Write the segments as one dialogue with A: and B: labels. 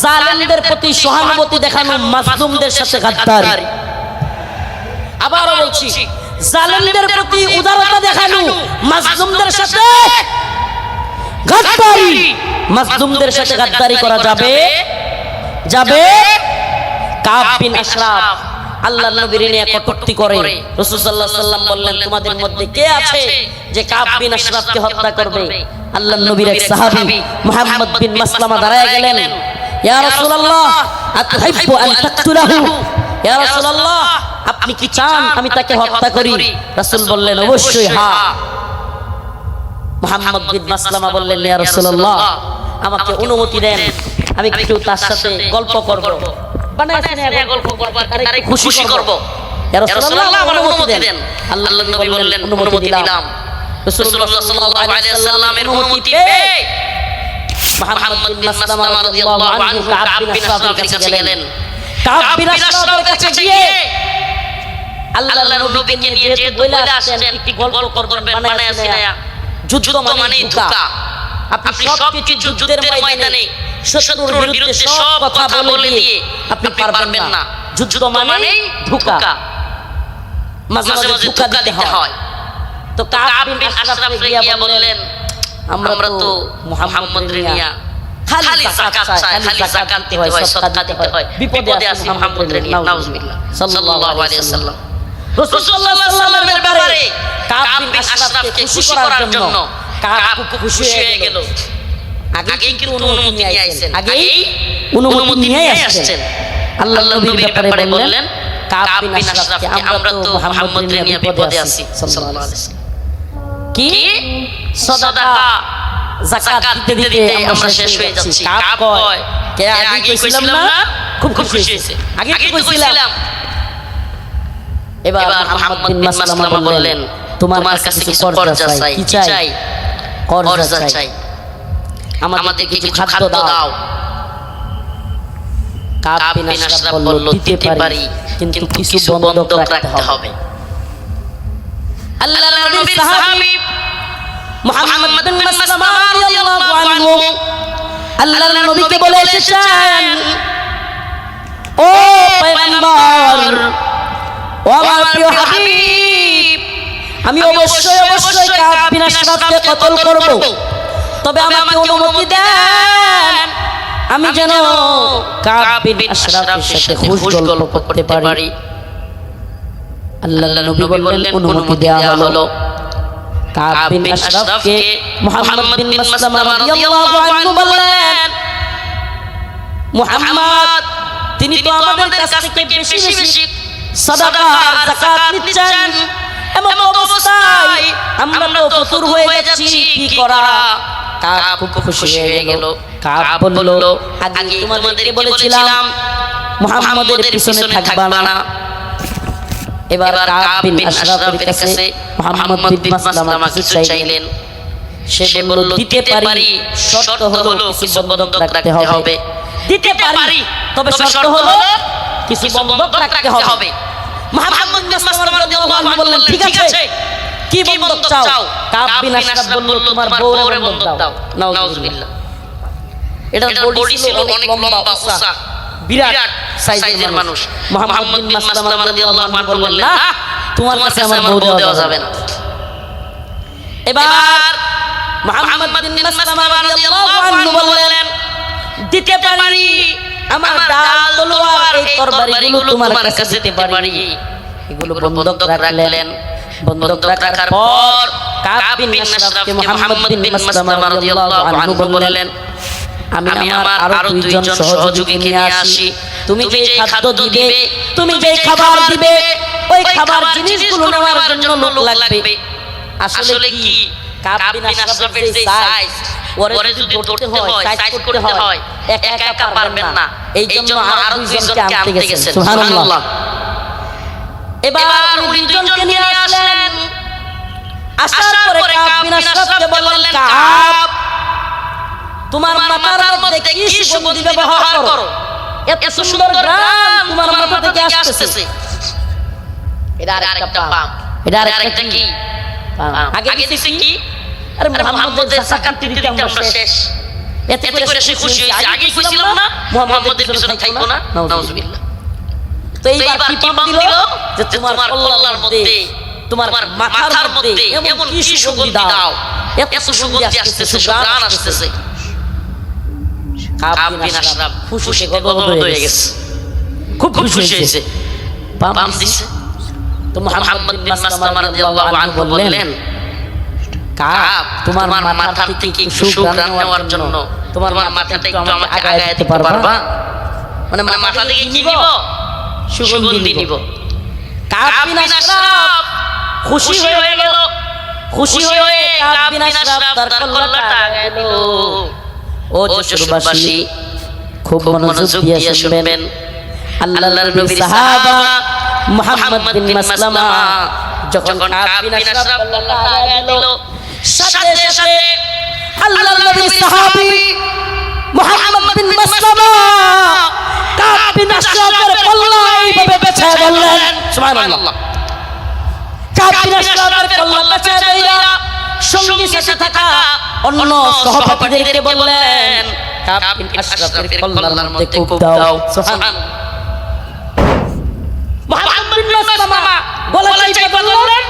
A: জালেমদের প্রতি সহানুভূতি দেখানো, মাজলুমদের সাথে গাদ্দারি। আবারও বলছি, জালেমদের প্রতি উদারতা দেখানো, মাজলুমদের সাথে গাদ্দারি। মাজলুমদের সাথে গাদ্দারি করা যাবে যাবে। কাব বিন আশরাফ আল্লাহর নবীর নিয়ে কটূক্তি করে। রাসূল সাল্লাল্লাহু আলাইহি ওয়াসাল্লাম বললেন, তোমাদের মধ্যে কে আছে যে কাব বিন আশরাফকে হত্যা করবে? আল্লাহর নবীর এক সাহাবী মুহাম্মদ বিন মাসলামা দাঁড়ায় গেলেন, ইয়া রাসূলুল্লাহ আতুহিব্বু আন তাকতুলাহু? ইয়া রাসূলুল্লাহ, আপনি কি চান আমি তাকে হত্যা করি? রাসূল বললেন, অবশ্যই হ্যাঁ। মুহাম্মদ বিন মাসলামা বললেন, ইয়া রাসূলুল্লাহ, আমাকে অনুমতি দেন, আমি একটু তার সাথে গল্প করব। গল্প করব, তারে খুশি করব। ইয়া রাসূলুল্লাহ, আমার অনুমতি দেন। আল্লাহর নবী বললেন, অনুমতি দিলাম। রাসূলুল্লাহ সাল্লাল্লাহু আলাইহি ওয়াসাল্লামের অনুমতি পেয়ে মুহাম্মদ বিন মাসলামা রাদিয়াল্লাহু আনহু কাব বিন আশরাফের কাছে গেলেন। কাব বিন আশরাফের কাছে গিয়ে আল্লাহর নবীকে নিয়ে যে বলে আসছেন একটি গল্প করবেন, বানায় সিনায়া। যুদ্ধ মানে ধোঁকা। আপনি সব কিছু যুদ্ধের ময়দানে শত্রুর বিরুদ্ধে সব কথা বলে দিয়ে আপনি পারবেন না। যুদ্ধ মানে ধোঁকা, মাঝে মাঝে ধোঁকা দিতে হয়। তো কাব বিন আশরাফ গিয়া বললেন, আমরা তো মুহাম্মদের নিয়া খালি যাকাত চাই, খালি যাকাত দিতে হয়, সাদকা দিতে হয়, বিপদে আছে মুহাম্মদের নিয়া। নাউজুবিল্লাহ। সাল্লাল্লাহু আলাইহি ওয়াসাল্লাম রাসূল সাল্লাল্লাহু আলাইহি ওয়াসাল্লামের ব্যাপারে কাব বিন আশরাফকে খুশি করার জন্য কাব খুশি হয়ে গেল। আগেই কিন্তু অনুমতি নিয়ে আইছেন, আগেই অনুমতি নিয়ে আসছেন। আল্লাহর নবীর ব্যাপারে বললেন, কাব বিন আশরাফকে আমরা তো মুহাম্মদের নিয়ে বিপদে আছি। সাল্লাল্লাহু আলাইহি ওয়াসাল্লাম কি সাদাকা যাকাত দিতে দিতে আমরা শেষ হয়ে যাচ্ছি। কাব কয়, কে আগে কইছিলাম না? খুব খুশি হইছে, আগে কি কইছিলাম। এবার মুহাম্মদ বিন মাসলামা বললেন, তোমার কাছে কিছু কর্জা চাই। কি চাই? কর্জা চাই, আমাদের কিছু খাদ্য দাও। কাব বিন আশরাফ বলল, দিতে পারি, কিন্তু কিছু বন্ধক রাখতে হবে। আল্লাহর নবীর সাহাবী মুহাম্মদ বিন মাসলামা রাদিয়াল্লাহু আনহু আল্লাহর নবীকে বলে এসেছেন, ও পয়গম্বর, ও আমার প্রিয় হাবিব, আমি অবশ্যই কাব বিন আশরাফকে কতল করব, তবে আমাকে অনুমতি দেন আমি যেন কাব বিন আশরাফের সাথে খুশ গল্প করতে পারি। আল্লাহর নবী বললেন, অনুমতি দেয়া হলো। কাব বিন আশরাফকে মুহাম্মদ বিন মাসলামা রাদিয়াল্লাহু আনহু বললেন, মুহাম্মদ, তিনি তো আমাদের কাছ থেকে বেশি বেশি সাদাকা আর যাকাত নিচ্ছেন, এমন অবস্থায় আমরা তো ফতুর হয়ে যাচ্ছি, কি করা? কাব খুব খুশি হয়ে গেল। কাব বলল, আগে তোমাদেরকে বলেছিলাম মুহাম্মদের পিছনে থাকবা না। এবার কাব বিন আশরাফের কাছে মুহাম্মদ বিন মাসলামা কিছু চাইলেন। সে বলল, দিতে পারি, শর্ত হলো কিছু বন্ধক রাখতে হবে। দিতে পারি, তবে শর্ত হলো কিছু বন্ধক রাখতে হবে। মুহাম্মদ বিন মাসলামা রাদিয়াল্লাহু আনহু বললেন, ঠিক আছে, কি বন্ধক চাও? কাব বিন আশরাফ বলল, তোমার বউরে বন্ধক দাও। নাউজুবিল্লাহ। এটা বডি ছিল অনেক লম্বা, উঁচা, বিরাট সাইজের মানুষ। মুহাম্মদ বিন মাসলামা রাদিয়াল্লাহু আনহু বললেন, না, তোমার কাছে আমার বউ দেওয়া যাবে না। এবার মুহাম্মদ বিন মাসলামা রাদিয়াল্লাহু আনহু বললেন, দিতে পারি, আমার ডাল, তলোয়ার, এই তরবারিগুলো তোমার কাছে দিতে পারি। এগুলো বন্ধক রাখলেন। বন্ধক রাখার পর কাব বিন আশরাফকে মুহাম্মদ বিন মাসলামা রাদিয়াল্লাহু আনহু বললেন, আমি আমার আরো দুইজন সহযোগীকে নিয়ে আসি। তুমি যে খাদ্য দিবে, তুমি যে খাবার দিবে, ওই খাবার জিনিসগুলো নেওয়ার জন্য লোক লাগবে। আসলে কি কাব বিন আশরাফের যে সাইজ, ওরে যদি ধরতে হয়, সাইজ করতে হয়, একা একা পারবেন না। এই জন্য আরো দুইজনকে আনতে গেছেন। সুবহানাল্লাহ। এবার উনি দুইজনকে নিয়ে আসলেন। আসার পরে কাব বিন আশরাফকে বললেন, কাব, তোমার মাথার মধ্যে কি সুগন্ধি ব্যবহার করো? এত সুন্দর গ্রাম তোমার মাথা থেকে আসতেছে। এটা আরেকটা পাপ, এটা আরেকটা কি? আগে দিছি কি? আরে মুহাম্মদের যাকাত দিতে আমরা শেষ। এতে করে সে খুশি হয়েছে। আগে কইছিলাম না মুহাম্মদের পিছনে থাকবো না, নাউজুবিল্লাহ। তো এইবার কি পাম দিল যে তোমার কল্লার মধ্যে, তোমার মাথার মধ্যে এমন কি সুগন্ধি দাও, এত সুগন্ধি আসতেছে, সুঘ্রাণ আসতেছে। কাব বিন আশরাফ খুশিতে গদগদ হয়ে গেছে, খুব খুশি হয়েছে, পাম দিছে। তো মুহাম্মদ বিন মাসলামা রাদিয়াল্লাহু আনহু বললেন, কাব তোমার মাথা থেকে সুঘ্রাণ নেওয়ার জন্য তোমার মাথাটা একটু আমাকে আগায় দিতে পারবা? মানে মাথা থেকে কি নিব? সুগন্ধি নিব। কাব বিন আশরাফ খুশি হয়ে গেল, খুশি হয়ে কাব বিন আশরাফ তার কল্লাটা আগায় দিল। ও যশোরবাসী, খুব মনোযোগ দিয়ে শুনবেন। আল্লাহর নবীর সাহাবা মুহাম্মদ বিন মাসলামা যখন কাব বিন আশরাফ কল্লাটা আগায় দিল, সাথে সাথে আল্লাহর নবীর সাহাবী মুহাম্মদ বিন মাসলামা কাব বিন আশরাফের কল্লা এইভাবে পেছায় বললেন, সুবহানাল্লাহ। কাব বিন আশরাফের কল্লা পেছায় দিয়া সঙ্গী সাথে থাকা অন্য সহপাঠীদেরকে বললেন, কাব বিন আশরাফের কল্লার মধ্যে কূপ দাও। সুবহানাল্লাহ। মুহাম্মদ বিন মাসলামা গলা চাই বললেন,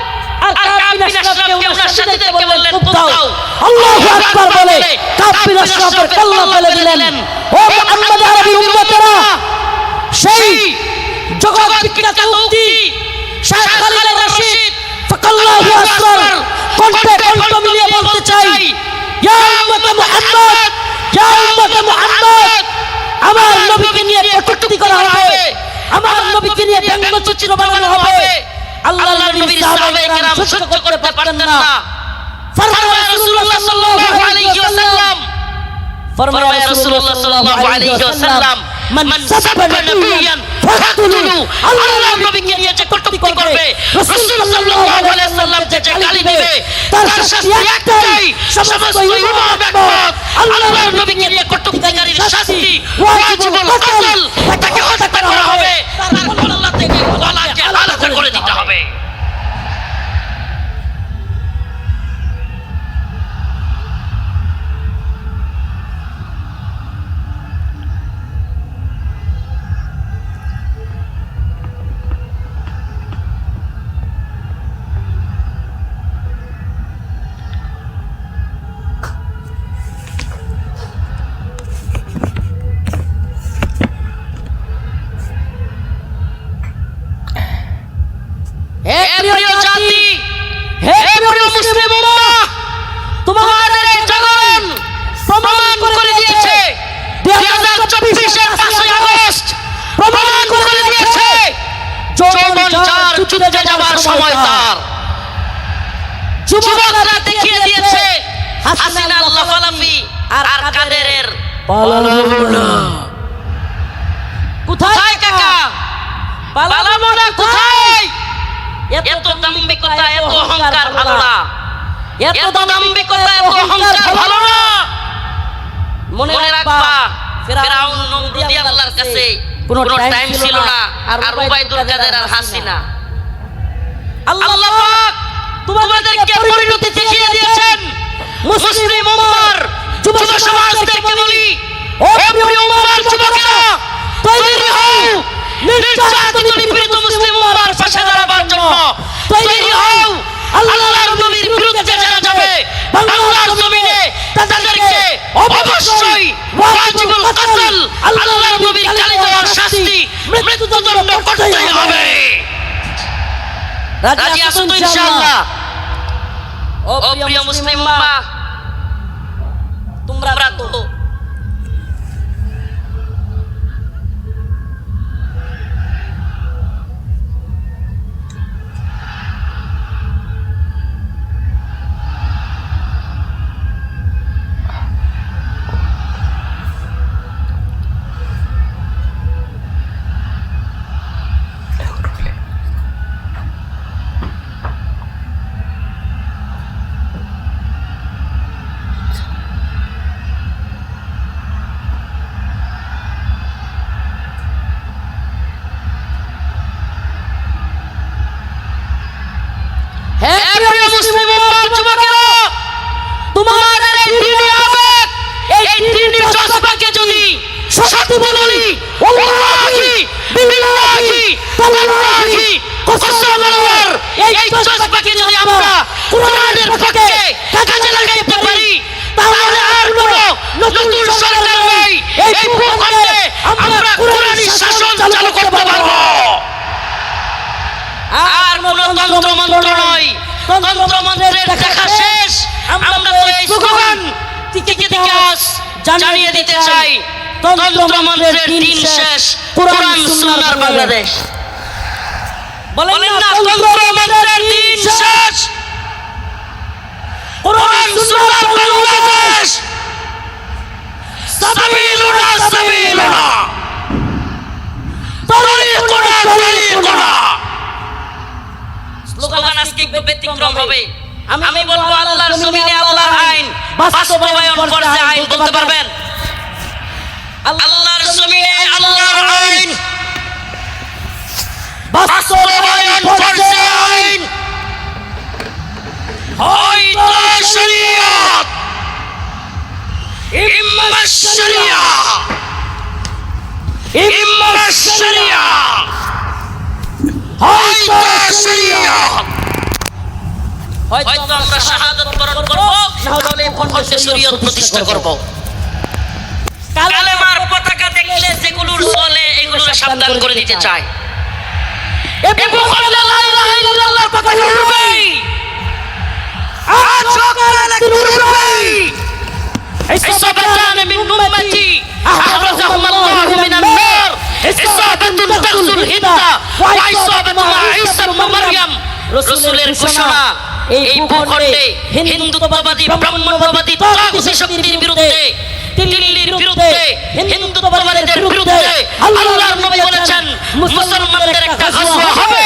A: আর কাব বিন আশরাফকে ওনার সাথীদেরকে বললেন, কূপ দাও। আল্লাহু আকবার বলে কাব বিন আশরাফের কল্লা ফেলে দিলেন। ও মুহাম্মদ আরবি উম্মতেরা, সেই জগৎ বিখ্যাত উক্তি শাইখ খালিদ রশিদ ফাকাল্লাহু আকবার কণ্ঠে কণ্ঠ মিলিয়ে বলতে চাই, ইয়া উম্মত মুহাম্মদ, ইয়া উম্মত মুহাম্মদ, আমার নবীকে নিয়ে কটূক্তি করা হবে, আমার নবীকে নিয়ে ব্যঙ্গচিত্র বানানো হবে। আল্লাহর নবীর সাহাবায়ে কেরাম সহ্য করতে পারতেন না। ফরমায় রাসূলুল্লাহ সাল্লাল্লাহু আলাইহি ওয়াসাল্লাম, ফরমায় রাসূলুল্লাহ সাল্লাল্লাহু আলাইহি ওয়াসাল্লাম, মান সাব্বা নবিয়ান ফাকতুলু, আল্লাহর নবীকে নিয়ে যে কটূক্তি করবে, রাসূলুল্লাহ সাল্লাল্লাহু আলাইহি ওয়াসাল্লাম যে গালি দিবে, তার শাস্তি একটাই, সমস্ত উম্মাহ একমত, আল্লাহর নবীকে নিয়ে কটূক্তিকারীর শাস্তি ওয়াজিবুল কতল, তাকে হত্যা করা হবে, তার গলা থেকে গলাকে আলাদা করে দিতে হবে। প্রিয় জাতি, হে প্রিয় মুসলিম উম্মাহ, তোমাদের জাগরণ প্রমাণ করে দিয়েছে 2024 এর 5 আগস্ট প্রমাণ করে দিয়েছে যৌবন যার যুদ্ধে যাবার সময় তার। যুবকরা দেখিয়ে দিয়েছে হাসিনা লাফালাফি আর কাদেরের পালাবো না। কোথায় কাকা? পালাবো না কোথায়? এত দাম্ভিকতা, এত অহংকার ভালো না, এত দাম্ভিকতা, এত অহংকার ভালো না। মনে রাখবা, ফিরআউন নমরুদ আল্লাহর কাছে কোনো টাইম ছিল না, আর উবাইদুল কাদের আর হাসিনা। আল্লাহ পাক তোমাদেরকে পরিণতি দেখিয়ে দিয়েছেন। মুসলিম উম্মাহর যুব সমাজদেরকে বলি, ও প্রিয় উম্মাহর যুবকেরা, তৈরি হও নির্যাতিত নিপীড়িত মুসলিম উম্মাহর পাশে দাঁড়াবার জন্য। তৈরি হও আল্লাহর নবীর বিরুদ্ধে যারা যাবে বাংলার জমিনে, তাদেরকে অবশ্যই ওয়াজিবুল কতল, আল্লাহর নবীর গালি দেওয়ার শাস্তি মৃত্যুদণ্ড করতেই হবে। রাজি আছো তো ইনশাআল্লাহ? ও প্রিয় মুসলিম উম্মাহ, তোমরা তো
B: সত্যি বলি ওয়াল্লাহি বিল্লাহি তাআলাহি কসম আল্লাহর এই জজবাকে যদি আমরা কোরআনের পক্ষে কাজে লাগাইতে পারি তাহলে আর কোনো নতুন সরকার নেই এই ভূখণ্ডে আমরা কোরআনী শাসন চালু করতে পারব আর কোনো তন্ত্র মন্ত্র নয় তন্ত্র মন্ত্রের দেখা শেষ আমরা তো এই স্লোগান টিকে জানিয়ে দিতে চাই তন্ত্র মন্ত্রের দিন শেষ কোরআন সুন্নাহর বাংলাদেশ বলেন না তন্ত্র মন্ত্রের দিন শেষ কোরআন সুন্নাহর বাংলাদেশ সাবিলুনা সাবিলুনা তরিকুনা তরিকুনা স্লোগান আজকে একটু ব্যতিক্রম হবে আমি বলবো আল্লাহর জমিনে আল্লাহর আইন বাস্তবায়ন করতে আইন বলতে পারবেন আল্লাহর জমিনে আল্লাহর আইন বাস্তবায়ন করতে আইন হয়তো শরীয়ত ইম্মা শরিয়া ইম্মা শরিয়া হয়তো শরীয়ত হয়তো আমরা শাহাদাত বরণ করব নাহলে ভূখণ্ডে শরীয়ত প্রতিষ্ঠা করব কালেমার পতাকা দেখলে যেগুলোর চলে এগুলোর সাবধান করে দিতে চাই এই ভূখণ্ডে লা ইলাহা ইল্লাল্লাহর পতাকা উড়বে আজ সকালে উড়বে ইসাবাতান মিন উম্মতি আহরাজাহুমুল্লাহু মিনান নার ইসাবাতুন তাগজুল হিন্দা ওয়া ইসাবাতু ঈসা ইবনে মারইয়াম রাসূলের ঘোষণা এই ভূখণ্ডে হিন্দুত্ববাদী ব্রাহ্মণ্যবাদী তাগুতি শক্তির বিরুদ্ধে দিল্লির বিরুদ্ধে হিন্দুত্ববাদীদের বিরুদ্ধে আল্লাহর নবী বলেছেন মুসলমানদের একটা গজওয়া হবে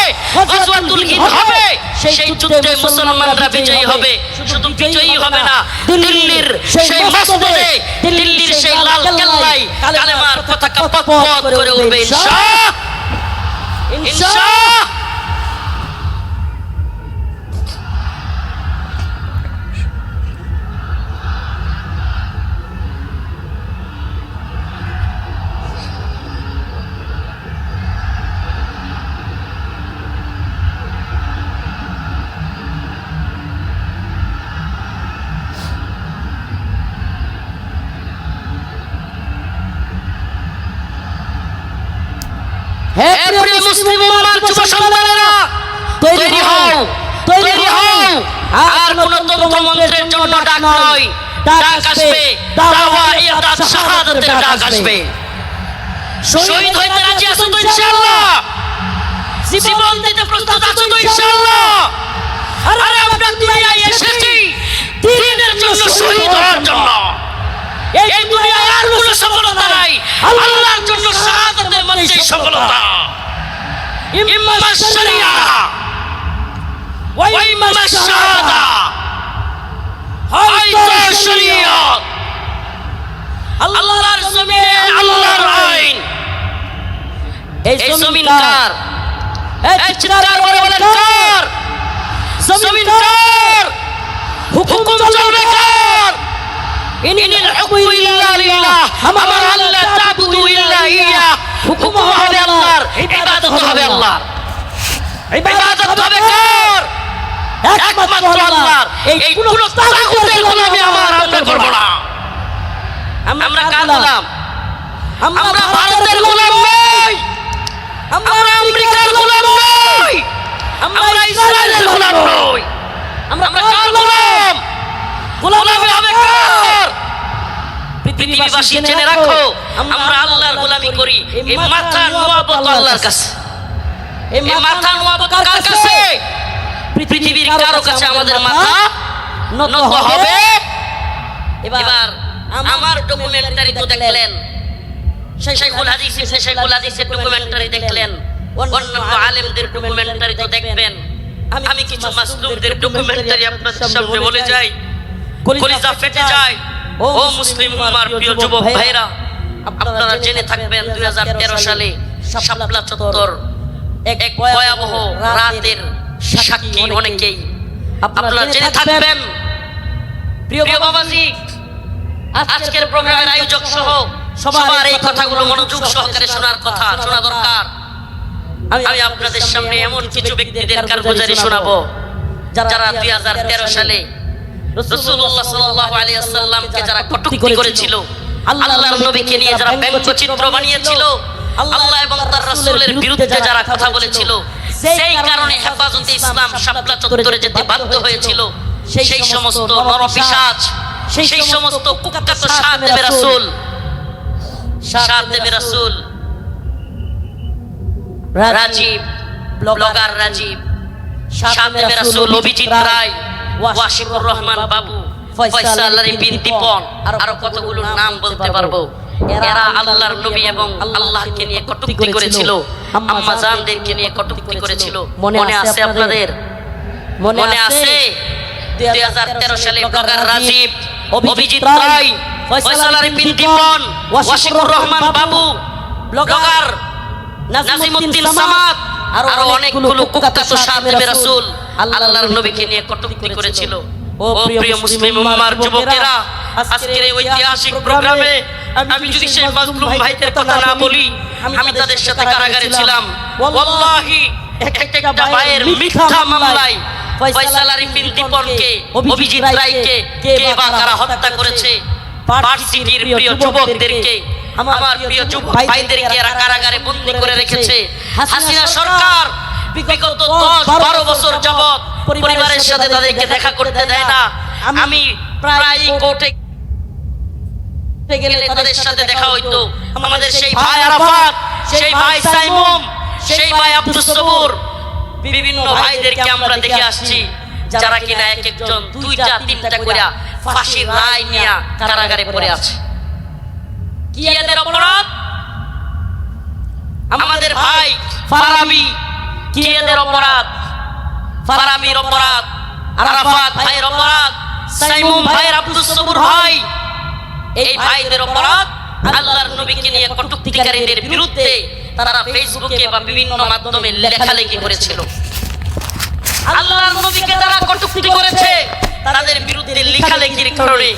B: গজওয়াতুল হিন্দ হবে সেই যুদ্ধে মুসলমানরা বিজয়ী হবে শুধু বিজয়ী হবে না দিল্লির সেই মসজিদে দিল্লির সেই লাল কেল্লায় কালেমার পতাকা পথ করে উঠবে ইনশাআল্লাহ ইনশাআল্লাহ হে প্রিয় মুসলিম উম্মার যুব সন্তানেরা তৈরি হও আর কোন তন্ত্র মন্ত্রের জন্য ডাক নয় ডাক আসবে দাওয়া ইরদাদ শাহাদাতের ডাক আসবে শহীদ হইতে রাজি আছো তো ইনশাআল্লাহ জীবন দিতে প্রস্তুত আছো তো ইনশাআল্লাহ আরে আমরা দুনিয়ায় এসেছি দ্বীনের জন্য শহীদ হওয়ার জন্য এই দুনিয়ায় আর কোনো সফলতা নাই আল্লাহর জন্য শাহাদাতের মধ্যেই সফলতা ইম্মা শরিয়া ওয়া ইম্মা শাহাদা হয়তো শরীয়ত আল্লাহর জমিনে আল্লাহর আইন এই জমিন কার এই চিৎকার করে বলেন কার জমিন কার হুকুম চলবে কার ইনিল হুকমু ইল্লা লিল্লাহ আমার আল্লাহ তাবুদু ইল্লা ইয়া হুকুম হবে আল্লাহর ইবাদত হবে আল্লাহর ইবাদত হবে কার একমাত্র আল্লাহর এই কোন তাগুতের গোলামি আমরা করব না আমরা কার গোলাম আমরা ভারতের গোলাম নই আমরা আমেরিকার গোলাম নই আমরা ইসরায়েলের গোলাম নই আমরা কার গোলাম গোলামি হবে কার পৃথিবীবাসী জেনে রাখো আমরা আল্লাহর গোলামি করি এই মাথা নোয়াবত আল্লাহর কাছে এই মাথা নোয়াবত কার কাছে পৃথিবীর কারো কাছে আমাদের মাথা নত হবে এবার আমার ডকুমেন্টারি তো দেখলেন শেখুল হাদিসের ডকুমেন্টারি দেখলেন অন্যান্য আলেমদের ডকুমেন্টারি তো দেখবেন আমি কিছু মাসলুমদের ডকুমেন্টারি আপনাদের সামনে বলে যাই কলিজা ফেটে যায় ও মুসলিম উম্মার প্রিয় যুবক ভাইরা আপনারা জেনে থাকবেন 2013 সালে শাপলা চত্বর এক ভয়াবহ রাতের সাক্ষী অনেকেই আপনারা জেনে থাকবেন প্রিয় বাবাজি আজকের প্রোগ্রামের আয়োজক সহ সবার এই কথাগুলো মনোযোগ সহকারে শোনার কথা, শোনা দরকার। আমি আপনাদের সামনে এমন কিছু ব্যক্তিদের কারগুজারি শোনাবো যারা 2013 সালে রাসূলুল্লাহ সাল্লাল্লাহু আলাইহি ওয়াসাল্লামকে যারা কটূক্তি করেছিল, আল্লাহর নবীকে নিয়ে যারা ব্যঙ্গচিত্র বানিয়েছিল, আল্লাহ এবং তার রাসূলের বিরুদ্ধে যারা কথা বলেছিল, সেই কারণে হেফাজতে ইসলাম শাপলা চত্বরে যেতে বাধ্য হয়েছিল। সেই সমস্ত নরপিশাচ, সেই সমস্ত কুখ্যাত সাহাবে রাসূল, সাহাবে রাসূল রাজীব, ব্লগার রাজীব, সাহাবে রাসূল অভিজিৎ রায়, ওয়াশিকুর রহমান বাবু, ফয়সাল আলী বিন দীপন, আরো কতগুলো নাম বলতে পারবো। এরা আল্লাহর নবী এবং আল্লাহকে নিয়ে কটূক্তি করেছিল, আম্মা জানদেরকে নিয়ে কটূক্তি করেছিল। মনে আছে আপনাদের? মনে আছে? 2013 সালে ব্লগার রাজীব, অভিজিৎ রায়, ফয়সাল আলী বিন দীপন, ওয়াশিকুর রহমান বাবু, ব্লগার নাজিমউদ্দিন সামাদ, আরো অনেকগুলো কুখ্যাত সাহাবে রাসূল আল্লাহর নবীকে নিয়ে কটূক্তি করেছিল। ও প্রিয় মুসলিম উম্মার যুবকেরা, আজকের এই ঐতিহাসিক প্রোগ্রামে আমি যদি সেই মাজলুম ভাইদের কথা না বলি, আমি তাদের সাথে কারাগারে ছিলাম। ওয়াল্লাহি একটা ভাইয়ের মিথ্যা মামলায় ফয়সাল আলী বিন দীপনকে, অভিজিৎ রায়কে কে বা কারা হত্যা করেছে, ভার্সিটির প্রিয় যুবকদেরকে, আমার প্রিয় যুবক ভাইদেরকে এরা কারাগারে বন্দী করে রেখেছে। হাসিনা সরকার বিগত 10-12 বছর যাবত পরিবারের সাথে তাদেরকে দেখা করতে দেয় না। আমি প্রায় কোর্টে গেলে তাদের সাথে দেখা হইতো। আমাদের সেই ভাই আরাফাত, সেই ভাই সাইমুম, সেই ভাই আব্দুস সবুর, বিভিন্ন ভাইদেরকে আমরা দেখে আসছি যারা কিনা এক একজন 2টা-3টা করে ফাঁসির রায় নিয়ে কারাগারে পড়ে আছে। কি এদের অপরাধ? আমাদের ভাই ফারাবি, কি এদের অপরাধ? ফারাবির অপরাধ, আরাফাত ভাইয়ের অপরাধ, সাইমুম ভাইয়ের, আব্দুস সবুর ভাই, এই ভাইদের অপরাধ আল্লাহর নবীকে নিয়ে কটূক্তিকারীদের বিরুদ্ধে তারা ফেসবুকে বা বিভিন্ন মাধ্যমে লেখালেখি করেছিল। আল্লাহর নবীকে যারা কটূক্তি করেছে তাদের বিরুদ্ধে লেখালেখির কারণে,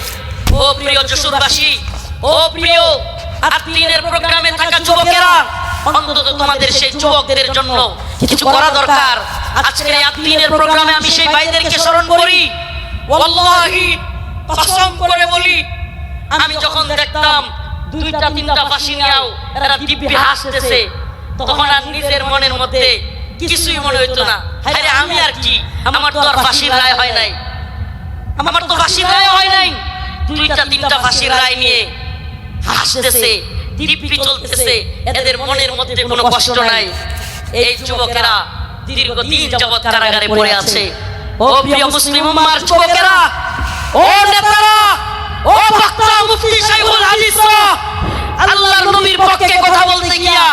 B: ও প্রিয় যশোরবাসী, ও প্রিয় আত্মীয়ের প্রোগ্রামে থাকা যুবকেরা, অন্তত তোমাদের সেই যুবকদের জন্য কিছু করা দরকার। আজকের এই আত্মীয়ের প্রোগ্রামে আমি সেই ভাইদেরকে স্মরণ করি। ওয়াল্লাহি কসম করে বলি, আমি যখন দেখতাম 2টা-3টা ফাঁসি নিয়েও এরা দিব্যি হাসতেছে, তখন আর নিজের মনের মধ্যে কিছুই মনে হইতো না। আরে আমি আর কি, আমার তো আর ফাঁসির রায় হয় নাই, আমার তো ফাঁসির রায় হয় নাই। 2টা-3টা ফাঁসির রায় নিয়ে হাসতেছে, দিব্যি চলতেছে, এদের মনের মধ্যে কোনো কষ্ট নাই। এই যুবকেরা দীর্ঘদিন যাবৎ কারাগারে পড়ে আছে। ও প্রিয় মুসলিম উম্মার যুবকেরা, ও নেতারা, ও বক্তা, মুফতি, শাইখুল হাদিসরা, আল্লাহর নবীর পক্ষে কথা বলতে গিয়া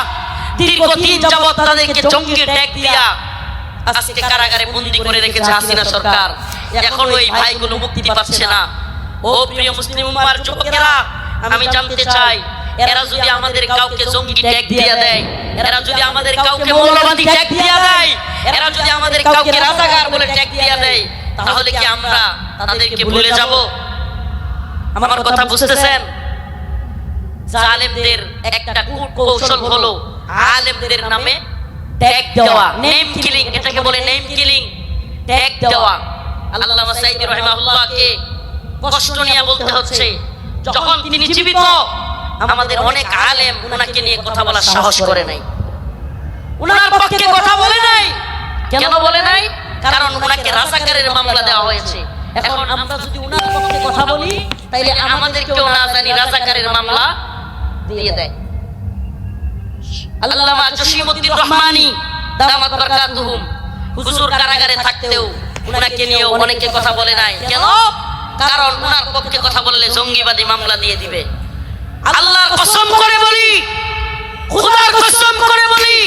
B: দীর্ঘদিন যাবৎ তাদেরকে জঙ্গি ট্যাগ দিয়া আজকে কারাগারে বন্দী করে রেখেছে হাসিনা সরকার। এখন ওই ভাইগুলো মুক্তি পাচ্ছে না। ও প্রিয় মুসলিম উম্মার যুবকেরা, আমি জানতে চাই, এরা যদি আমাদের কাউকে জঙ্গি ট্যাগ দিয়া দেয়, এরা যদি আমাদের কাউকে মৌলবাদী ট্যাগ দিয়া দেয়, এরা যদি আমাদের কাউকে রাজাকার বলে ট্যাগ দিয়া দেয়, তাহলে কি আমরা তাদেরকে ভুলে যাব? আমার কথা বুঝতেছেন? জালেমদের একটা কৌশল হলো আলেমদের নামে ট্যাগ দেওয়া, নেম কিলিং, এটাকে বলে নেম কিলিং, ট্যাগ দেওয়া। আল্লামা সাইদি রাহিমাহুল্লাহকে কষ্ট নিয়ে বলতে হচ্ছে, যখন তিনি জীবিত আমাদের অনেক আলেম ওনাকে নিয়ে কথা বলার সাহস করে নাই, ওনার পক্ষে কথা বলে নাই। কেন বলে নাই? কারণ ওনাকে রাজাকারের মামলা দেওয়া হয়েছে। এখন আমরা যদি ওনার পক্ষে কথা বলি, তাইলে আমাদেরকেও না জানি রাজাকারের মামলা দিয়ে দেয়। আল্লামা জসিমউদ্দিন রহমানী দামাত বারাকাতুহুম হুজুর কারাগারে থাকতেও ওনাকে নিয়ে অনেকে কথা বলে নাই। কেন? কারণ ওনার পক্ষে কথা বললে জঙ্গিবাদী মামলা দিয়ে দিবে। আল্লাহর কসম করে বলি, খোদার কসম করে বলি,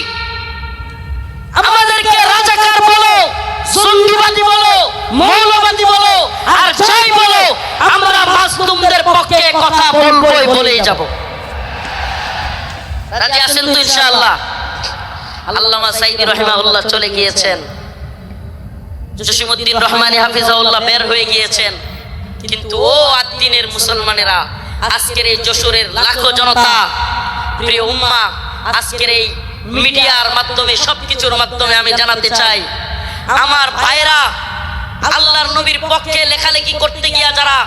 B: আমাদেরকে রাজাকার বলো, জঙ্গিবাদী বলো, মৌলবাদী বলো, আর যাই বলো, আমরা মাজলুমদের পক্ষে কথা বলবোই, বলেই যাব। রাজি আছেন তো ইনশাআল্লাহ? আল্লামা সাইদি রাহিমাহুল্লাহ চলে গিয়েছেন, জসিমউদ্দিন রহমানী হাফিজাহুল্লাহ বের হয়ে গিয়েছেন, কিন্তু ও আদ্দিনের মুসলমানেরা আজকের এই যশোরের লাখো জনতা, প্রিয় উম্মাহ, আজকের এই মিডিয়ার মাধ্যমে সবকিছুর মাধ্যমে আমি জানাতে চাই, আমার ভাইরা আল্লাহর নবীর পক্ষে লেখালেখি করতে গিয়া যারা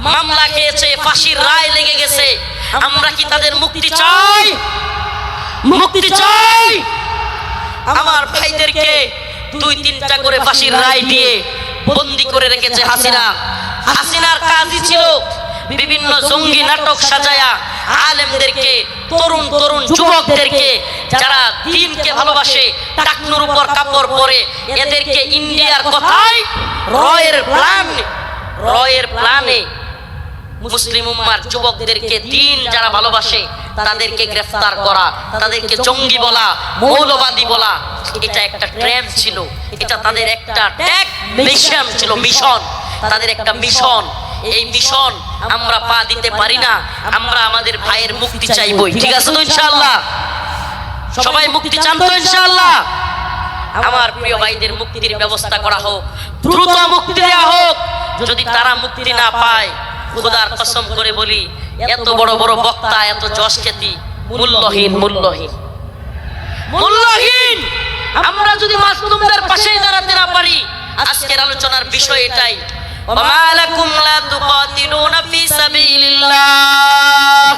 B: মামলা খেয়েছে, ফাঁসির রায় লেগে গেছে, আমরা কি তাদের মুক্তি চাই? মুক্তি চাই। আমার ভাইদেরকে 2-3টা করে ফাঁসির রায় দিয়ে বন্দী করে রেখেছে হাসিনা। হাসিনার কাজই ছিল বিভিন্ন জঙ্গি নাটক সাজায়া আলেমদেরকে, তরুণ তরুণ যুবকদেরকে যারা দ্বীনকে ভালোবাসে, টাকনুর উপর কাপড় পরে, এদেরকে ইন্ডিয়ার কথায় রয়ের প্ল্যানে মুসলিম উম্মার যুবকদেরকে, দ্বীন যারা ভালোবাসে তাদেরকে গ্রেফতার করা, তাদেরকে জঙ্গি বলা, মৌলবাদী বলা, এটা একটা ট্রেন্ড ছিল, এটা তাদের একটা মিশন ছিল, মিশন, তাদের একটা মিশন। এই মিশন আমরা পা দিতে পারি না। আমরা আমাদের ভাইয়ের মুক্তি চাইবই, ঠিক আছে তো ইনশাআল্লাহ? সবাই মুক্তি চান তো ইনশাআল্লাহ? আমার প্রিয় ভাইদের মুক্তির ব্যবস্থা করা হোক, দ্রুত মুক্তি দেওয়া হোক। যদি তারা মুক্তি না পায়, খোদার কসম করে বলি, এত বড় বড় বক্তা, এত যশ খ্যাতি মূল্যহীন, মূল্যহীন, মূল্যহীন। আমরা যদি মাসলুমদের পাশে দাঁড়াতে না পারি, আজকের আলোচনার বিষয় এটাই, ওমা লাকুম লা তুকাতিলুনা ফি সাবিলিল্লাহ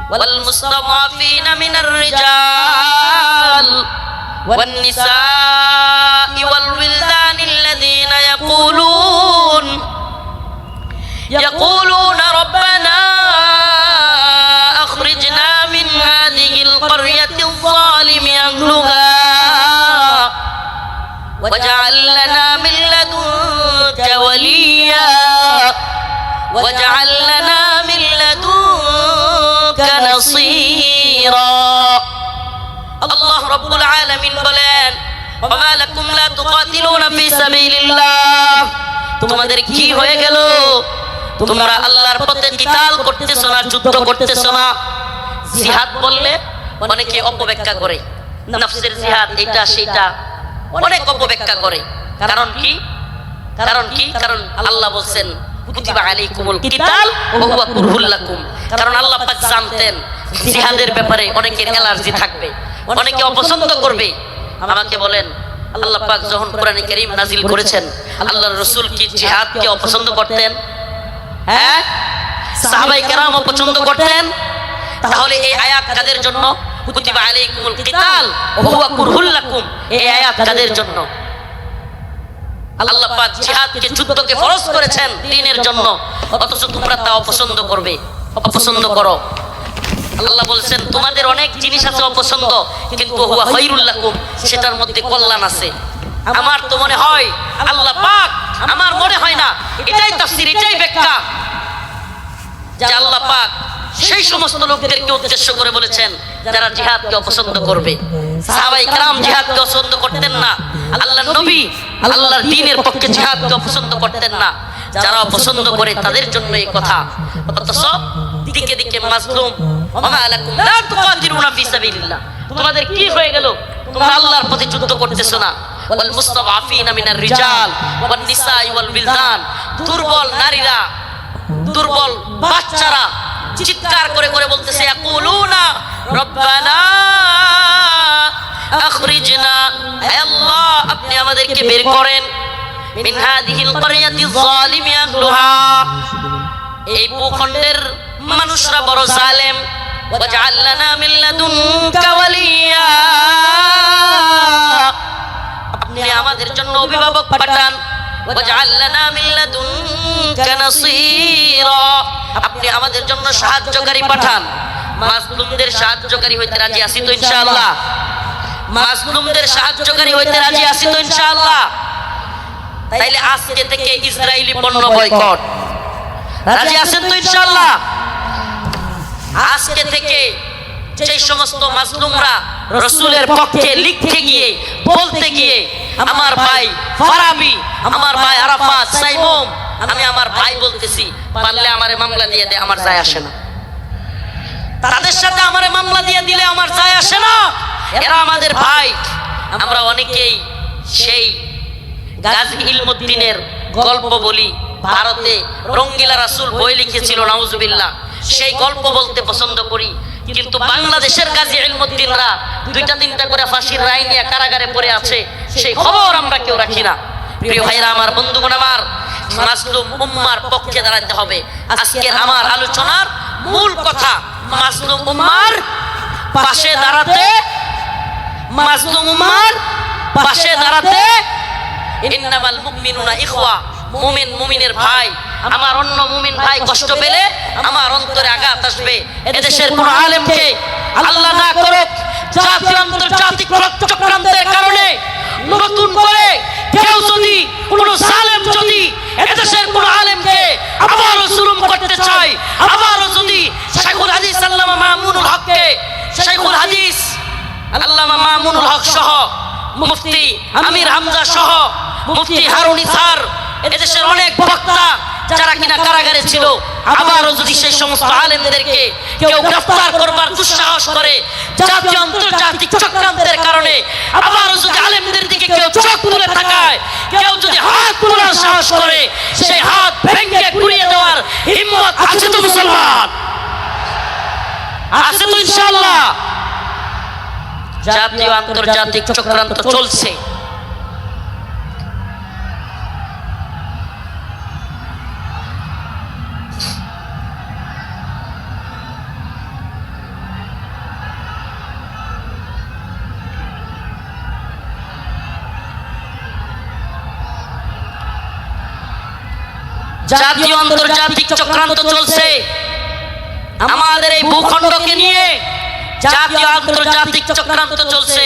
B: ওয়াল মুস্তাদাফিনা মিনার রিজাল ওয়ান নিসাই ওয়াল উইলদানিল্লাযীনা يقولون ربنا أخرجنا من هذه القرية الظالم أهلها واجعل لنا من لدنك وليا واجعل لنا من لدنك نصيرا الله رب العالمين বলেন وما لكم لا تقاتلون في سبيل الله তোমাদের কি হয়ে গেল? তোমরা আল্লাহর পথে কিতাল করতেছ না, যুদ্ধ করতেছ না। জিহাদ বললে অনেকে অপব্যাখ্যা করে, নফসের জিহাদ, এটা সেটা অনেক অপব্যাখ্যা করে। কারণ কি? কারণ আল্লাহ বলছেন কুতিবা আলাইকুমুল কিতাল ওয়া হুয়া কুরহুল লাকুম। কারণ আল্লাহ পাক জানতেন জিহাদের ব্যাপারে অনেকের অ্যালার্জি থাকবে, অনেকে অপছন্দ করবে। আমাকে বলেন, আল্লাহ পাক যখন কোরআনে কারীম নাজিল করেছেন, আল্লাহর রাসূল কি জিহাদকে অপছন্দ করতেন? হ্যাঁ, সাহাবায়ে কেরাম অপছন্দ করতেন। তাহলে এই আয়াত কাদের জন্য? কুতিবা আলাইকুমুল কিতাল ওয়া হুয়া কুরহুল লাকুম, এই আয়াত কাদের জন্য? আল্লাহ পাক জিহাদকে, যুদ্ধকে ফরজ করেছেন দ্বীনের জন্য, অথচ তোমরা তা অপছন্দ করবে, অপছন্দ করো। আল্লাহ বলছেন তোমাদের অনেক জিনিস আছে অপছন্দ, কিন্তু হুয়া খায়রুল লাকুম, সেটার মধ্যে কল্যাণ আছে। আমার তো মনে হয় আল্লাহ পাক, আমার মনে হয় না, এটাই তাফসীর, এটাই ব্যাখ্যা, যে আল্লাহ পাক সেই সমস্ত লোকদেরকে উদ্দেশ্য করে বলেছেন যারা জিহাদকে অপছন্দ করবে। সাহাবায়ে কেরাম জিহাদকে পছন্দ করতেন না, আল্লাহর নবী আল্লাহর দ্বীনের পক্ষে জিহাদকে পছন্দ করতেন না। যারা অপছন্দ করে তাদের জন্য এই কথা। অথচ দিকে দিকে মাজলুম, ওমা লাকুম লা তুকাতিলুনা ফি সাবিলিল্লাহ, তোমাদের কি হয়ে গেল? তোমরা আল্লাহর পথে যুদ্ধ করতেছ না। ওয়াল মুস্তাদাফিনা মিনার রিজাল ওয়ান নিসাই ওয়াল উইলদান, দুর্বল নারীরা, দুর্বল বাচ্চারা চিৎকার করে করে বলতেছে, ইয়াকুলুনা রব্বানা আখরিজনা, হে আল্লাহ আপনি আমাদেরকে বের করেন, মিন হাযিহিল ক্বরিয়াতি যালিমি আহলুহা, এই ভূখণ্ডের মানুষরা বড় জালেম, ওয়াজআল লানা মিন লাদুনকা ওয়ালিয়া, আপনি আমাদের জন্য অভিভাবক পাঠান, ওয়াজআল লানা মিন লাদুনকা নাসীরা, আপনি আমাদের জন্য সাহায্যকারী পাঠান। মাজলুমদের সাহায্যকারী হইতে রাজি আছি তো ইনশাআল্লাহ? মাজলুমদের সাহায্যকারী হইতে রাজি আছি তো ইনশাআল্লাহ? তাইলে আজকে থেকে ইসরায়েলি পণ্য বয়কট, রাজি আছেন তো ইনশাআল্লাহ? আজকে থেকে যে সমস্ত মাজলুমরা রাসূলের পক্ষে লিখতে গিয়ে, বলতে গিয়ে, আমার ভাই ফারাবি, আমার ভাই আরাফাত, সাইমুম, আমি আমার ভাই বলতেছি, পারলে আমারে মামলা দিয়ে দে, আমার যায় আসে না। তাদের সাথে আমারে মামলা দিয়ে দিলে আমার যায় আসে না, এরা আমাদের ভাই। আমরা অনেকেই সেই গাজী ইলমুদ্দিনের গল্প বলি, ভারতে রঙ্গিলা রাসূল বই লিখেছিল, নাউজুবিল্লাহ। সেই গল্প বলতে পছন্দ করি, কিন্তু বাংলাদেশের গাজী ইলমুদ্দিনরা 2টা-3টা করে ফাঁসির রায় নিয়ে কারাগারে পড়ে আছে, সেই খবর আমরা কেউ রাখি না। প্রিয় ভাইরা আমার, বন্ধুগণ আমার, মাজলুম উম্মার পক্ষে দাঁড়াতে হবে। আজকের আমার আলোচনার মূল কথা, মাজলুম উম্মার পাশে দাঁড়াতে, মাজলুম উম্মার পাশে দাঁড়াতে। ইন্নামাল মুমিনুনা ইখওয়া, মুমিন মুমিনের ভাই। আমার অন্য মুমিন ভাই কষ্ট পেলে আমার অন্তরে আঘাত আসবে। এদেশের কোন আলেমকে আল্লাহ না করুক জাতীয় আন্তর্জাতিক চক্রান্তের কারণে নতুন করে কেউ যদি, কোন জালেম যদি এদেশের কোন আলেমকে আবারও জুলুম করতে চায়, আবারও যদি শাইখুল হাদিস আল্লামা মামুনুল হককে, শাইখুল হাদিস আল্লামা মামুনুল হক সহ, মুফতি আমির হামজা সহ, মুফতি হারুন ইসার, এদেশের অনেক বক্তা যারা কিনা কারাগারে ছিল, আবারও যদি সেই সমস্ত আলেমদেরকে কেউ গ্রেফতার করবার দুঃসাহস করে জাতীয় আন্তর্জাতিক চক্রান্তের কারণে, আবারও যদি আলেমদের দিকে কেউ চোখ তুলে তাকায়, কেউ যদি হাত তোলার সাহস করে, সেই হাত ভেঙে গুড়িয়ে দেওয়ার হিম্মত আছে তো মুসলমান? আছে তো ইনশাআল্লাহ? জাতীয় আন্তর্জাতিক চক্রান্ত চলছে। জাতীয় আন্তর্জাতিক চক্রান্ত চলছে আমাদের এই ভূখণ্ডকে নিয়ে। জাতীয় আন্তর্জাতিক চক্রান্ত চলছে।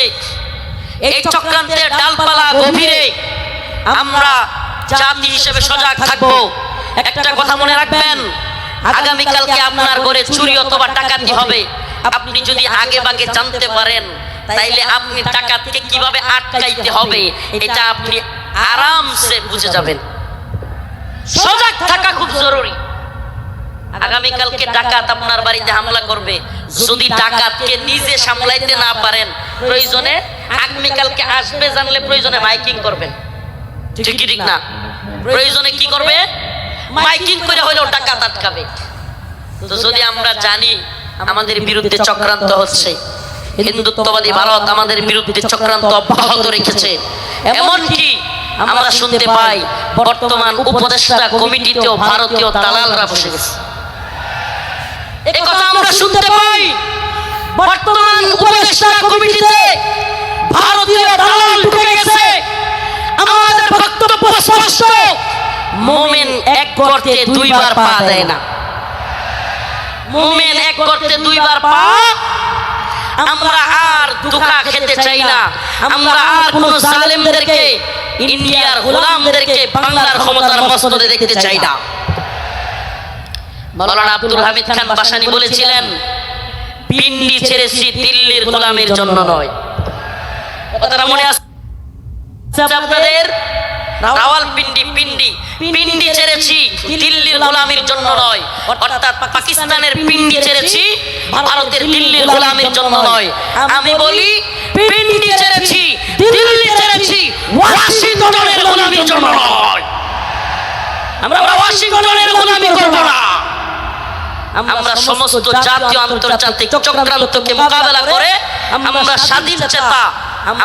B: এই চক্রান্তের ডালপালা গভীরে আমরা জাতি হিসেবে সজাগ থাকবো। একটা কথা মনে রাখবেন, আগামীকালকে আপনার ঘরে চুরি অথবা ডাকাতি হবে। আপনি যদি আগে ভাগে জানতে পারেন, তাইলে আপনি ডাকাতকে কিভাবে আটকাইতে হবে এটা আপনি আরামসে বুঝে যাবেন। সজাগ থাকা খুব জরুরি। আগামীকালকে ডাকাত আপনার বাড়িতে হামলা করবে, যদি ডাকাতকে নিজে সামলাইতে না পারেন, প্রয়োজনে আগামীকালকে আসবে জানলে প্রয়োজনে মাইকিং করবেন। ঠিক ঠিক না? প্রয়োজনে কি করবে? মাইকিং করে হলেও ডাকাত আটকাবে। তো যদি আমরা জানি আমাদের বিরুদ্ধে চক্রান্ত হচ্ছে, হিন্দুত্ববাদী ভারত আমাদের বিরুদ্ধে চক্রান্ত অব্যাহত রেখেছে, এমনকি আমরা শুনতে পাই বর্তমান উপদেষ্টা কমিটিতেও ভারতীয় দালালরা বসে গেছে। এই কথা আমরা শুনতে পাই, বর্তমান উপদেষ্টা কমিটিতে ভারতীয় দালাল ঢুকে গেছে। আমাদের বক্তব্য স্পষ্ট, মুমিন এক গর্তে দুইবার পা দেয় না। মুমিন এক গর্তে দুইবার পা। আমরা আর ধোঁকা খেতে চাই না। আমরা আর কোন জালেমদেরকে, ইন্ডিয়ার গোলামদেরকে বাংলার ক্ষমতার মসনদে দেখতে চাই না। মাওলানা আব্দুল হামিদ খান বাসানী বলেছিলেন, পিন্ডি ছেড়েছি দিল্লির গোলামের জন্য নয়। কথাটা মনে আছে আপনাদের? রাওয়ালপিন্ডি পিন্ডি ছেড়েছি দিল্লির গোলামের জন্য নয়, অর্থাৎ পাকিস্তানের পিন্ডি ছেড়েছি ভারতের দিল্লির গোলামের জন্য নয়। আমি বলি পিন্ডি ছেড়েছি, দিল্লি ছেড়েছি ওয়াশিংটনের গোলামের জন্য নয়। আমরা ওয়াশিংটনের গোলামি করব না। আমরা সমস্ত জাতীয় আন্তর্জাতিক চক্রান্তকে মোকাবেলা করে আমরা স্বাধীন চেতা,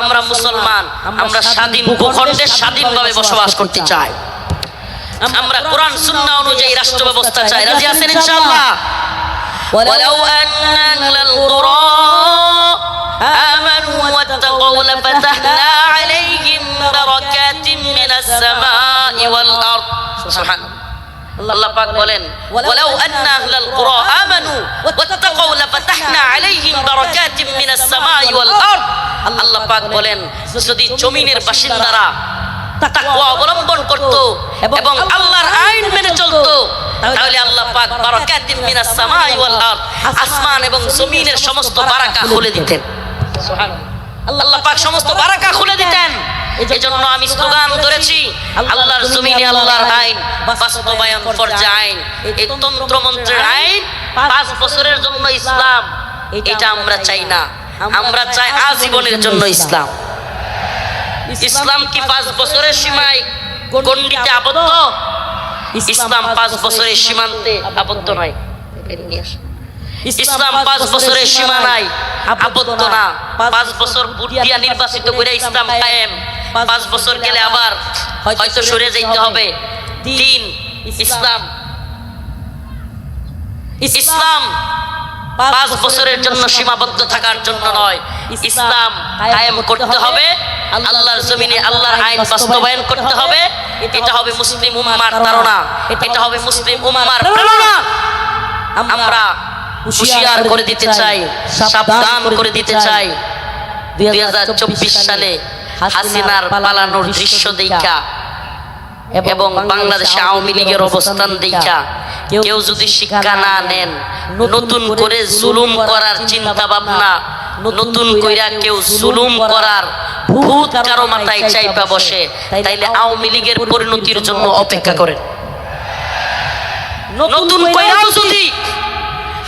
B: আমরা মুসলমান, আমরা স্বাধীন ভূখণ্ডে স্বাধীনভাবে বসবাস করতে চাই। আমরা কোরআন সুন্নাহ অনুযায়ী রাষ্ট্র ব্যবস্থা চাই। রাজি আছেন ইনশাআল্লাহ? ওয়ালাউ আন্না আহলাল কুরা আমানু ওয়াত্তাকাউ লাফাতাহনা আলাইহিম বারাকাতিন মিনাস সামাই ওয়াল আরদ। সুবহানাল্লাহ। আল্লাহ পাক বলেন, ওয়ালাউ আন্না আহলাল কুরা আমানু ওয়াত্তাকাউ লাফাতাহনা আলাইহিম বারাকাতিন মিনাস সামাই ওয়াল আরদ। আল্লাহ পাক বলেন, যদি জমিনের বাসিন্দারা তাকওয়া অবলম্বন করত এবং আল্লাহর আইন মেনে চলতো, তাহলে আল্লাহ পাক বারাকাতিন মিনাস সামাই ওয়াল আরদ, আসমান এবং জমিনের সমস্ত বারাকা খুলে দিতেন। সুবহানাল্লাহ। আল্লাহ পাক সমস্ত বারাকা খুলে দিতেন। এজন্য আমি স্লোগান ধরেছি, আল্লাহর জমিনে আল্লাহর আইন বাস্তবায়ন ফরজ আইন। এই তন্ত্র মন্ত্রের আইন 5 বছরের জন্য ইসলাম, এটা আমরা চাই না। আমরা চাই আজীবনের জন্য ইসলাম। ইসলাম কি 5 বছরের সীমায় গণ্ডিতে আবদ্ধ? ইসলাম 5 বছরের সীমান্তে আবদ্ধ নয়। ইসলাম 5 বছরের সীমানায় আবদ্ধ না। 5 বছর ভোট দিয়া নির্বাচিত করে ইসলাম কায়েম। 5 বছর গেলে আবার হয়তো সরে যেতে হবে। 3 ইসলাম 5 বছরের জন্য সীমাবদ্ধ থাকার জন্য নয়, ইসলাম কায়েম করতে হবে। আল্লাহর জমিনে আল্লাহর আইন বাস্তবায়ন করতে হবে। এটা হবে মুসলিম উম্মার ধারণা, এটা হবে মুসলিম উম্মার প্রেরণা। আমরা হুঁশিয়ার করে দিতে চাই, সাবধান করে দিতে চাই। 2024 সালে হাসিনার পালানোর দৃশ্য দেখা এবং বাংলাদেশে আওয়ামী লীগের অবস্থান দেখা কেউ যদি শিক্ষা না নেন, নতুন করে জুলুম করার চিন্তা ভাবনা, নতুন কইরা কেউ জুলুম করার ভূত কারো মাথায় চাইপা বসে, তাইলে আওয়ামী লীগের পরিণতির জন্য অপেক্ষা করেন। নতুন কইরাও যদি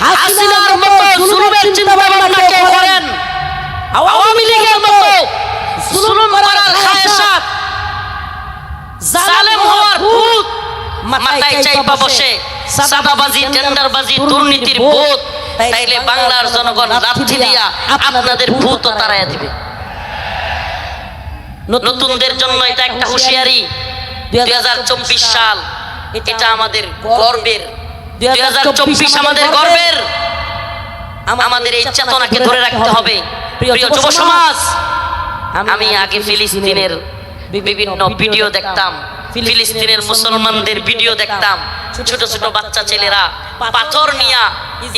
B: হাসিনার মতো জুলুমের চিন্তা ভাবনা কেউ করেন, আওয়ামী লীগের মতো জুলুম করার খায়সাত, জালেম হওয়ার ভূত মাথায় চাইপা বসে, সাদাবাজি, টেন্ডারবাজি, দুর্নীতির ভূত, তাইলে বাংলার জনগণ লাথি দিয়া আপনাদের ভূত তাড়াইয়া দিবে। নতুনদের জন্য এটা একটা হুঁশিয়ারি। 2024 সাল এটা আমাদের গর্বের। 2024 আমাদের গর্বের। আমাদের এই চেতনাকে ধরে রাখতে হবে। প্রিয় যুব সমাজ, আমি আগে ফিলিস্তিনের বিভিন্ন ভিডিও দেখতাম, ফিলিস্তিনের মুসলমানদের ভিডিও দেখতাম। ছোট ছোট বাচ্চা ছেলেরা পাথর নিয়ে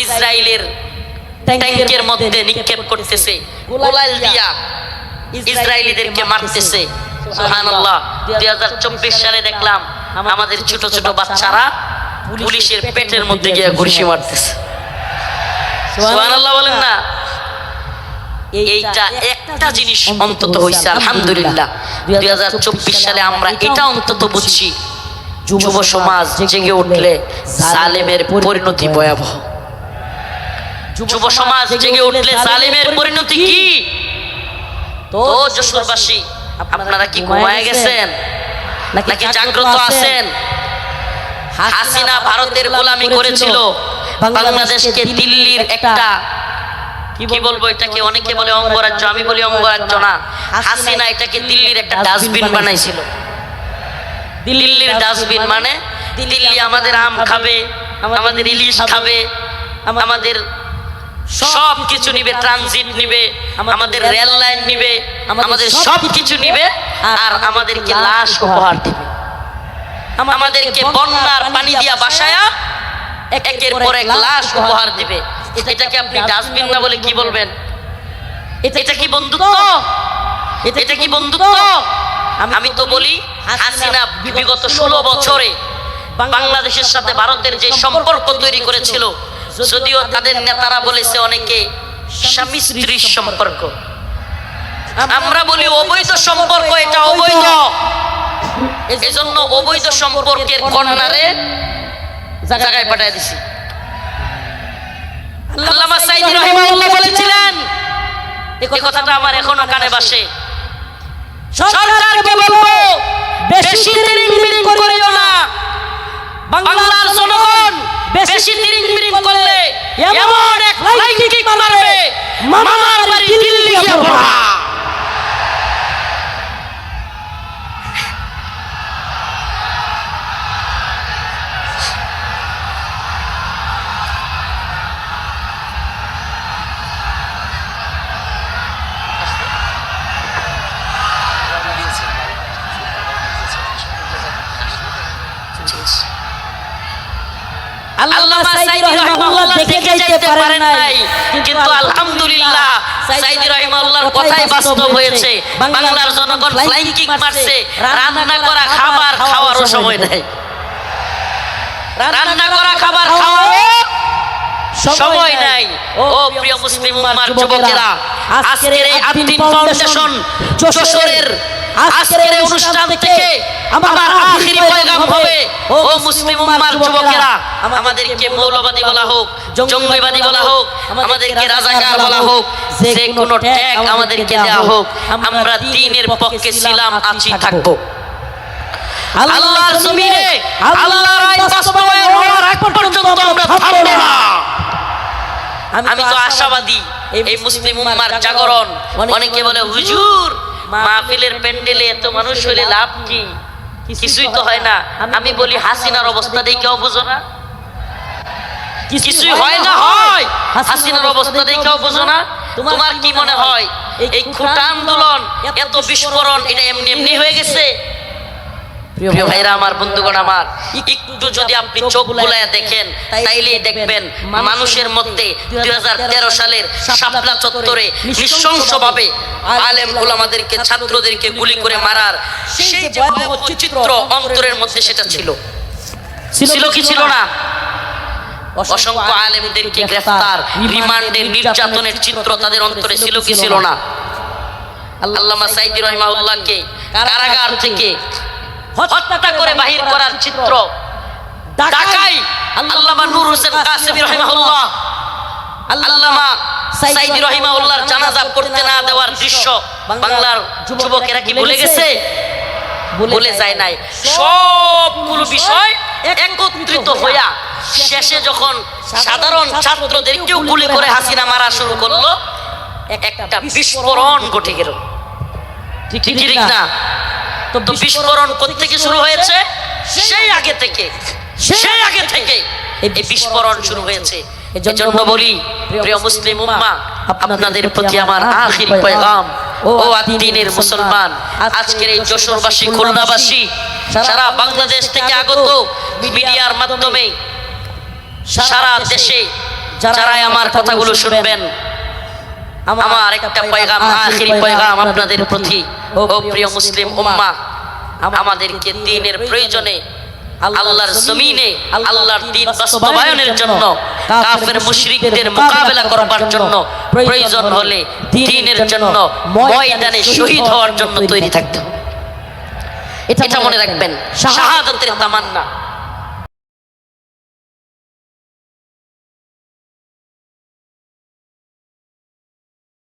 B: ইসরায়েলের ট্যাঙ্কের মধ্যে নিক্ষেপ করতেছে, গোলাল দিয়া ইসরায়েলিদেরকে মারতেছে। সুবহানাল্লাহ। 2024 সালে দেখলাম আমাদের ছোট ছোট বাচ্চারা পুলিশের পেটের মধ্যে গিয়ে ঘুষি মারতেছে। সুবহানাল্লাহ বলেন না? এইটা একটা জিনিস অন্তত হইছে, আলহামদুলিল্লাহ। 2024 সালে আমরা এটা অন্তত বুঝছি, যুব সমাজ জেগে উঠলে জালেমের পরিণতি ভয়াবহ। যুব সমাজ জেগে উঠলে জালেমের পরিণতি কি? তো যশোরবাসী, আপনারা কি ঘুমায় গেছেন নাকি জাগ্রত আছেন? হাসিনা ভারতের গোলামি করেছিল, বাংলাদেশকে দিল্লির একটা, কি বলবো এটাকে, অনেকে বলে অঙ্গরাজ্য, আমি বলি অঙ্গরাজ্য না। হাসিনা এটাকে দিল্লির একটা ডাস্টবিন বানাইছিল। দিল্লির ডাস্টবিন মানে দিল্লি আমাদের আম খাবে, আমাদের ইলিশ খাবে, আমাদের সব কিছু নিবে, ট্রানজিট নিবে, আমাদের রেল লাইন নিবে, আমাদের সব কিছু নিবে, আর আমাদেরকে লাশ উপহার দিবে। আমাদেরকে বন্যার পানি দিয়া বাসায়া একের পর এক লাশ উপহার দিবে। এটাকে আপনি ডাস্টবিন না বলে কি বলবেন? এটা কি বন্ধুত্ব? এটা কি বন্ধুত্ব? আমি তো বলি, হাসিনা বিগত 16 বছরে বাংলাদেশের সাথে ভারতের যে সম্পর্ক তৈরি করেছিল, যদিও তাদের নেতারা বলেছে অনেকে স্বামী স্ত্রীর সম্পর্ক, আমরা বলি অবৈধ সম্পর্ক, এটা অবৈধ। এজন্য অবৈধ সম্পর্কের কন্যারে জায়গায় পাঠিয়ে দিছি। আল্লামা সাইদি রাহিমাহুল্লাহ বলেছিলেন, এই কথাটা আমার এখনো কানে বাসে, সরকারকে বলবো বেশি তিরিং করিও না। বাংলার জনগণ বেশি তিরিং করলে এমন এক ফ্লাইং কিক মারবে, মামার বাড়ি দিল্লি গিয়ে পড়া। আল্লামা সাইদি রাহিমাহুল্লাহ দেখে যাইতে পারেন নাই, কিন্তু আলহামদুলিল্লাহ সাইদি রাহিমাহুল্লাহর কথাই বাস্তব হয়েছে। বাংলার জনগণ ফ্লাইং কিক মারছে, রান্না করা খাবার খাওয়ারও সময় নাই, রান্না করা খাবার খাওয়ারও সময় নাই। ও প্রিয় মুসলিম উম্মার যুবকেরা, আজকের এই আব্দিন ফাউন্ডেশন যশোরের আজকের এই অনুষ্ঠান থেকে আমার আখিরি পয়গাম হবে, ও মুসলিম উম্মার যুবকেরা, আমাদেরকে মৌলবাদী বলা হোক, জঙ্গিবাদী বলা হোক, আমাদেরকে রাজাকার বলা হোক, যে কোনো ট্যাগ আমাদেরকে দেওয়া হোক, আমরা দ্বীনের পক্ষে ছিলাম, আছি, থাকবো। আল্লাহর জমিনে আল্লাহর আইন বাস্তবায়ন হওয়ার আগ পর্যন্ত আমরা থামব না। আমি তো আশাবাদী এই মুসলিম উম্মার জাগরণ। অনেকে বলে হুজুর মাহফিলের প্যান্ডেলে এত মানুষ হলে লাভ কি? কিছুই তো হয় না। আমি বলি হাসিনার অবস্থা দেখেও বুঝো না? কিছুই হয় না, হয় হাসিনার অবস্থা দেখেও বুঝো না? তোমার কি মনে হয় এই খুঁটা আন্দোলন এত বিস্ফোরণ এটা এমনি এমনি হয়ে গেছে? প্রিয় ভাইরা আমার, বন্ধুগণ আমার, একটু যদি আপনি চোখ বুলায়া দেখেন তাইলেই দেখবেন মানুষের মধ্যে 2013 সালের শাপলা চত্বরে নৃশংসভাবে আলেম উলামাদেরকে, ছাত্রদেরকে গুলি করে মারার সেই যে ভয়াবহ চিত্র অন্তরের মধ্যে সেটা ছিল কি ছিল না? অসংখ্য আলেমদেরকে গ্রেফতার, রিমান্ডের, নির্যাতনের চিত্র তাদের অন্তরে ছিল কি ছিল না? আল্লামা সাঈদী রাহিমাহুল্লাহকে কারাগার থেকে হত্যা করে বাহির করার চিত্র, ঢাকায় আল্লামা নূর হোসেন কাসেমী রাহিমাহুল্লাহ, আল্লামা সাঈদী রাহিমাহুল্লাহর জানাজা পড়তে না দেওয়ার দৃশ্য বাংলার যুবকেরা কি ভুলে গেছে? ভুলে যায় নাই। সবগুলো বিষয় একত্রিত হইয়া শেষে যখন সাধারণ ছাত্রদেরকেও গুলি করে হাসিনা মারা শুরু করলো, একটা বিস্ফোরণ ঘটে গেল। ঠিক না? তো বিস্ফোরণ কোত্থেকে শুরু হয়েছে? সেই আগে থেকে এই বিস্ফোরণ শুরু হয়েছে। এজন্য বলি প্রিয় মুসলিম উম্মাহ, আপনাদের প্রতি আমার আখিরি পয়গাম, ও আদিনের মুসলমান, আজকের এই যশোরবাসী, খুলনাবাসী, সারা বাংলাদেশ থেকে আগত মিডিয়ার মাধ্যমে সারা দেশে যারা আমার কথাগুলো শুনবেন, আমার একটা পয়গাম, আখিরি পয়গাম আপনাদের প্রতি। ও প্রিয় মুসলিম উম্মাহ, আমাদেরকে দ্বীনের প্রয়োজনে, আল্লাহর জমিনে আল্লাহর দ্বীন বাস্তবায়নের জন্য, কাফের মুশরিকদের মোকাবেলা করবার জন্য, প্রয়োজন হলে দ্বীনের জন্য ময়দানে শহীদ হওয়ার জন্য তৈরি থাকতে হবে। এটা মনে রাখবেন, শাহাদাতের তামান্না।